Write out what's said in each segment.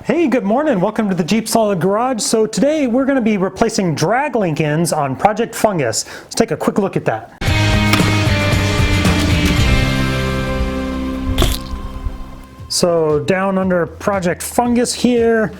Hey, good morning. Welcome to the JeepSolid garage. So today we're going to be replacing drag link ends on Project Fungus. Let's take a quick look at that. So down under Project Fungus here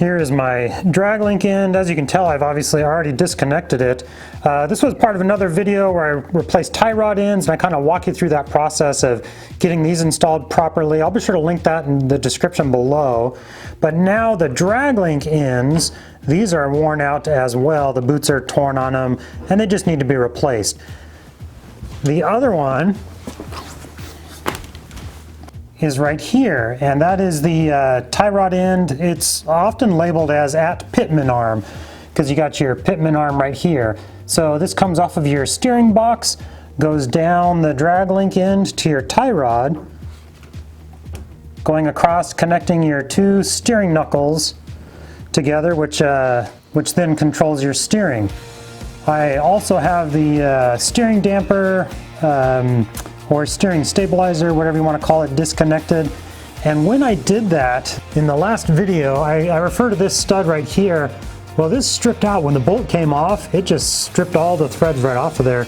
is my drag link end. As you can tell, I've obviously already disconnected it. This was part of another video where I replaced tie rod ends, and I kind of walk you through that process of getting these installed properly. I'll be sure to link that in the description below. But now the drag link ends, these are worn out as well. The boots are torn on them and they just need to be replaced. The other one is right here, and that is the tie rod end. It's often labeled as at pitman arm because you got your pitman arm right here. So this comes off of your steering box, goes down the drag link end to your tie rod, going across, connecting your two steering knuckles together, which then controls your steering. I also have the steering damper or steering stabilizer, whatever you want to call it, disconnected. And when I did that in the last video, I refer to this stud right here. Well, this stripped out when the bolt came off. It just stripped all the threads right off of there.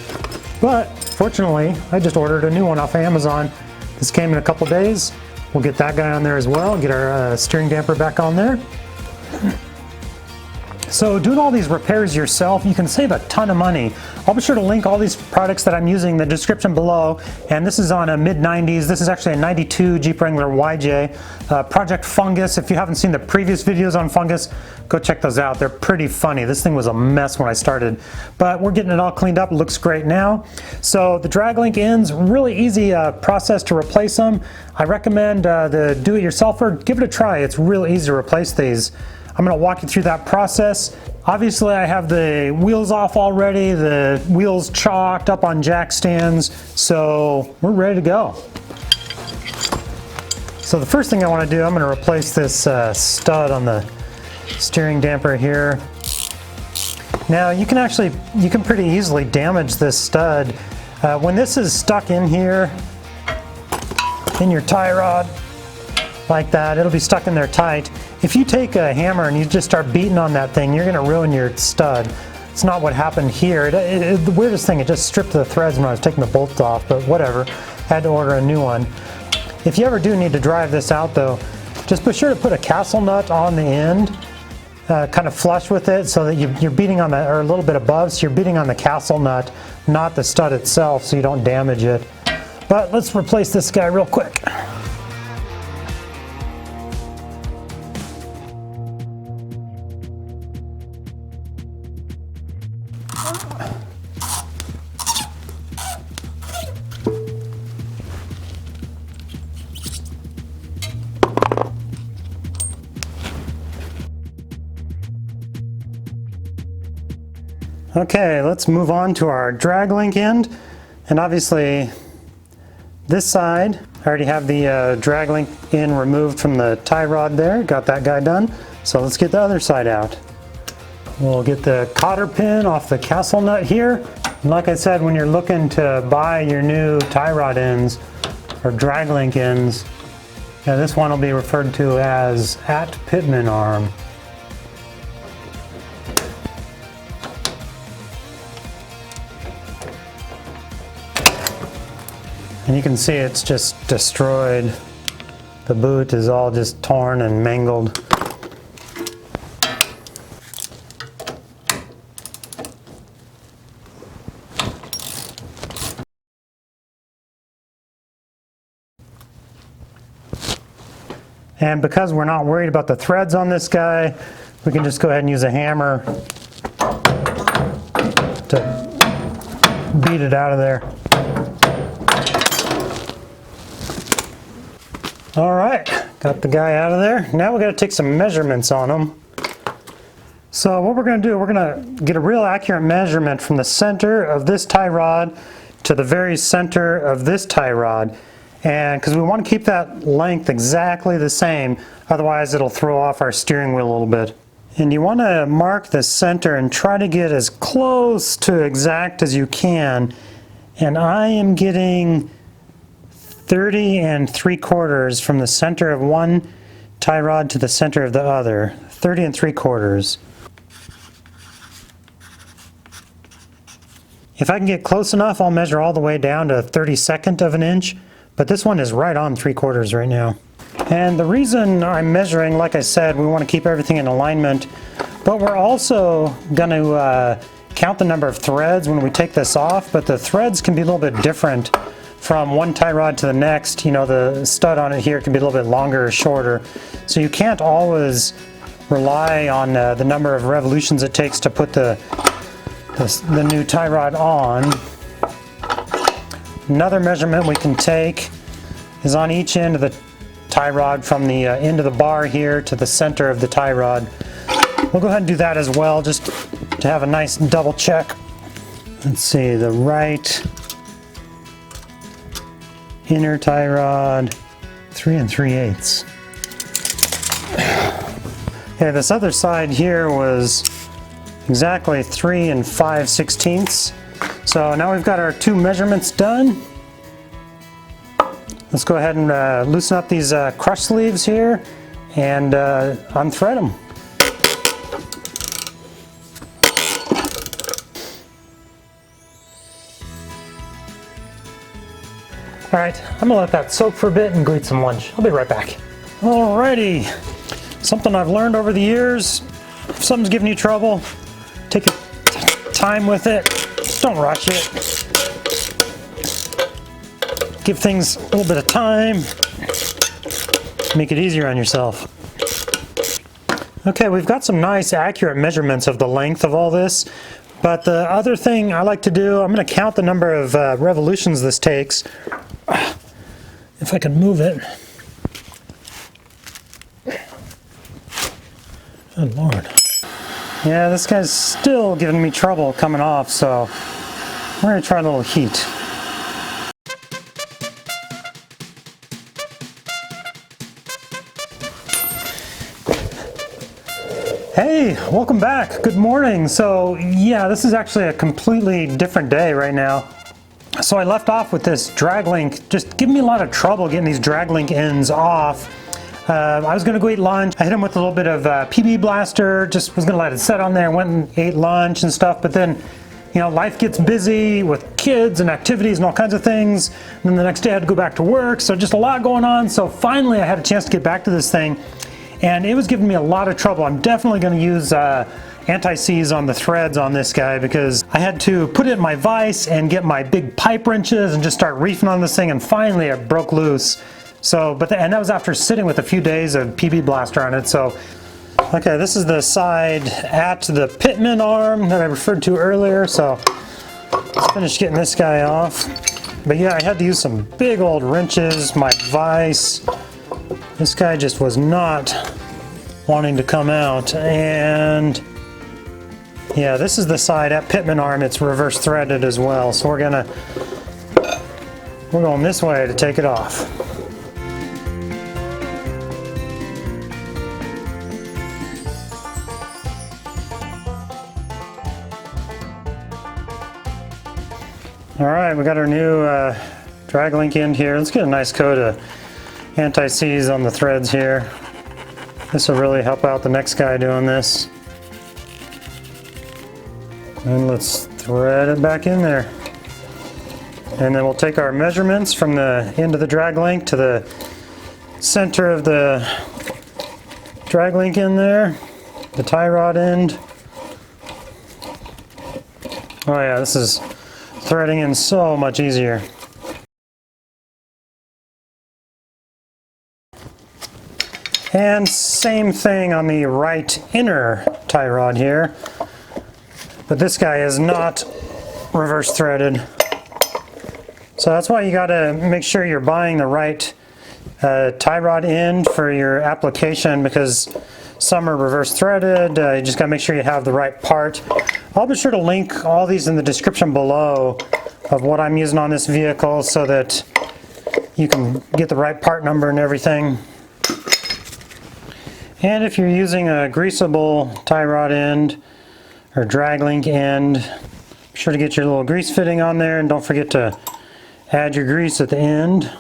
But fortunately, I just ordered a new one off of Amazon. This came in a couple days. We'll get that guy on there as well, get our steering damper back on there. So doing all these repairs yourself, you can save a ton of money. I'll be sure to link all these products that I'm using in the description below. And this is on a mid-90s. This is actually a 92 Jeep Wrangler YJ. Project Fungus, if you haven't seen the previous videos on Fungus, go check those out. They're pretty funny. This thing was a mess when I started, but we're getting it all cleaned up. It looks great now. So the drag link ends, really easy process to replace them. I recommend the do-it-yourselfer. Give it a try. It's real easy to replace these. I'm going to walk you through that process. Obviously, I have the wheels off already, the wheels chalked up on jack stands, so we're ready to go. So the first thing I want to do, I'm going to replace this stud on the steering damper here. Now you can pretty easily damage this stud. When this is stuck in here, in your tie rod, like that, it'll be stuck in there tight. If you take a hammer and you just start beating on that thing, you're going to ruin your stud. It's not what happened here. The weirdest thing, it just stripped the threads when I was taking the bolts off, but whatever. Had to order a new one. If you ever do need to drive this out though, just be sure to put a castle nut on the end, kind of flush with it so that you're beating on the, or a little bit above, so you're beating on the castle nut, not the stud itself, so you don't damage it. But let's replace this guy real quick. Okay, let's move on to our drag link end. And obviously, this side, I already have the drag link end removed from the tie rod there. Got that guy done. So let's get the other side out. We'll get the cotter pin off the castle nut here. And like I said, when you're looking to buy your new tie rod ends or drag link ends, this one will be referred to as at pitman arm. And you can see it's just destroyed. The boot is all just torn and mangled. And because we're not worried about the threads on this guy, we can just go ahead and use a hammer to beat it out of there. All right, got the guy out of there. Now we got to take some measurements on him. So what we're going to do, we're going to get a real accurate measurement from the center of this tie rod to the very center of this tie rod. And because we want to keep that length exactly the same, otherwise it'll throw off our steering wheel a little bit. And you want to mark the center and try to get as close to exact as you can. And I am getting 30 3/4 from the center of one tie rod to the center of the other, 30 3/4. If I can get close enough, I'll measure all the way down to 1/32 of an inch, but this one is right on 3/4 right now. And the reason I'm measuring, like I said, we want to keep everything in alignment, but we're also going to count the number of threads when we take this off, but the threads can be a little bit different from one tie rod to the next. You know, the stud on it here can be a little bit longer or shorter, so you can't always rely on the number of revolutions it takes to put the new tie rod on. Another measurement we can take is on each end of the tie rod, from the end of the bar here to the center of the tie rod. We'll go ahead and do that as well, just to have a nice double check. Let's see, the right inner tie rod, 3 3/8. Okay, this other side here was exactly 3 5/16. So now we've got our two measurements done. Let's go ahead and loosen up these crush sleeves here and unthread them. All right, I'm gonna let that soak for a bit and go eat some lunch. I'll be right back. Alrighty, something I've learned over the years: if something's giving you trouble, take your time with it. Don't rush it. Give things a little bit of time. Make it easier on yourself. Okay, we've got some nice accurate measurements of the length of all this, but the other thing I like to do, I'm going to count the number of revolutions this takes. If I can move it. Good Lord. Yeah, this guy's still giving me trouble coming off, so we're going to try a little heat. Hey, welcome back. Good morning. So yeah, this is actually a completely different day right now. So I left off with this drag link, just giving me a lot of trouble getting these drag link ends off. I was going to go eat lunch. I hit him with a little bit of PB Blaster, just was going to let it set on there, went and ate lunch and stuff, but then, you know, life gets busy with kids and activities and all kinds of things. And then the next day I had to go back to work, so just a lot going on. So finally I had a chance to get back to this thing, and it was giving me a lot of trouble. I'm definitely going to use anti-seize on the threads on this guy, because I had to put it in my vise and get my big pipe wrenches and just start reefing on this thing, and finally it broke loose. So, and that was after sitting with a few days of PB Blaster on it. So, okay, this is the side at the pitman arm that I referred to earlier. So, let's finish getting this guy off. But yeah, I had to use some big old wrenches, my vise. This guy just was not wanting to come out. And yeah, this is the side at pitman arm. It's reverse threaded as well. So we're going this way to take it off. All right, we got our new drag link end here. Let's get a nice coat of anti-seize on the threads here. This will really help out the next guy doing this. And let's thread it back in there. And then we'll take our measurements from the end of the drag link to the center of the drag link in there, the tie rod end. Oh yeah, this is threading in so much easier. And same thing on the right inner tie rod here, but this guy is not reverse threaded. So that's why you got to make sure you're buying the right tie rod end for your application, because some are reverse threaded. You just got to make sure you have the right part. I'll be sure to link all these in the description below of what I'm using on this vehicle, so that you can get the right part number and everything. And if you're using a greasable tie rod end or drag link end, be sure to get your little grease fitting on there, and don't forget to add your grease at the end.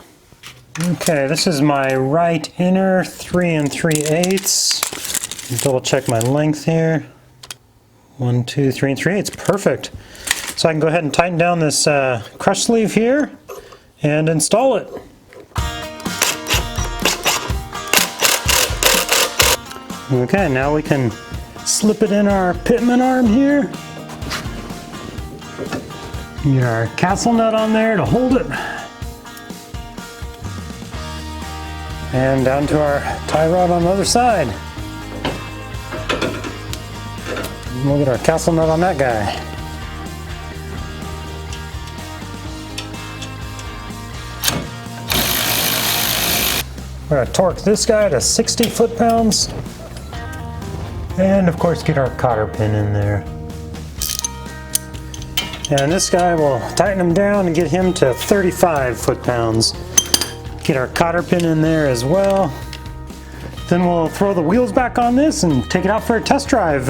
Okay, this is my right inner 3 3/8. Double check my length here. 1, 2, 3 3/8. Perfect. So I can go ahead and tighten down this crush sleeve here and install it. Okay, now we can slip it in our pitman arm here. Get our castle nut on there to hold it. And down to our tie rod on the other side. And we'll get our castle nut on that guy. We're going to torque this guy to 60 foot-pounds. And of course get our cotter pin in there. And this guy will tighten him down and get him to 35 foot-pounds. Get our cotter pin in there as well. Then we'll throw the wheels back on this and take it out for a test drive.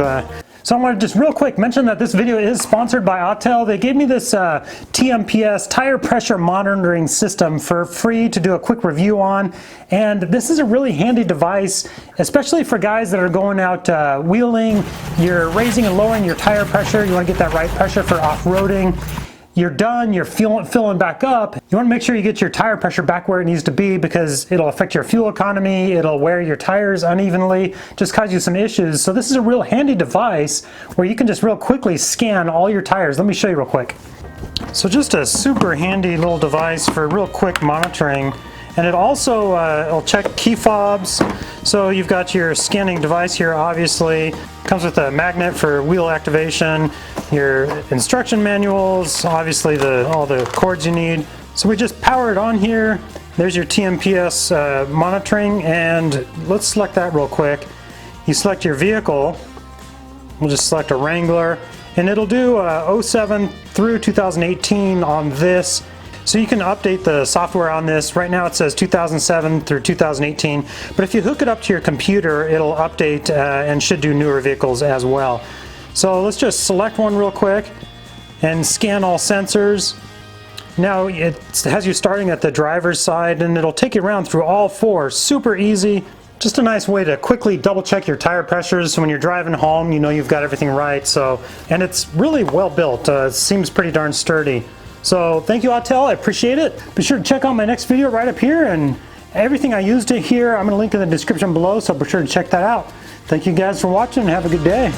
So I want to just real quick mention that this video is sponsored by Autel. They gave me this TMPS tire pressure monitoring system for free to do a quick review on. And this is a really handy device, especially for guys that are going out wheeling. You're raising and lowering your tire pressure. You want to get that right pressure for off-roading. You're done, you're filling back up. You want to make sure you get your tire pressure back where it needs to be because it'll affect your fuel economy, it'll wear your tires unevenly, just cause you some issues. So this is a real handy device where you can just real quickly scan all your tires. Let me show you real quick. So just a super handy little device for real quick monitoring. And it also will check key fobs. So you've got your scanning device here, obviously. Comes with a magnet for wheel activation, your instruction manuals, obviously all the cords you need. So we just power it on here. There's your TMPS monitoring, and let's select that real quick. You select your vehicle. We'll just select a Wrangler, and it'll do 07 through 2018 on this. So you can update the software on this. Right now it says 2007 through 2018, but if you hook it up to your computer, it'll update and should do newer vehicles as well. So let's just select one real quick and scan all sensors. Now it has you starting at the driver's side, and it'll take you around through all four. Super easy. Just a nice way to quickly double check your tire pressures so when you're driving home you know you've got everything right. And it's really well built. It seems pretty darn sturdy. So thank you, Autel, I appreciate it. Be sure to check out my next video right up here, and everything I used here I'm going to link in the description below, so be sure to check that out. Thank you guys for watching and have a good day.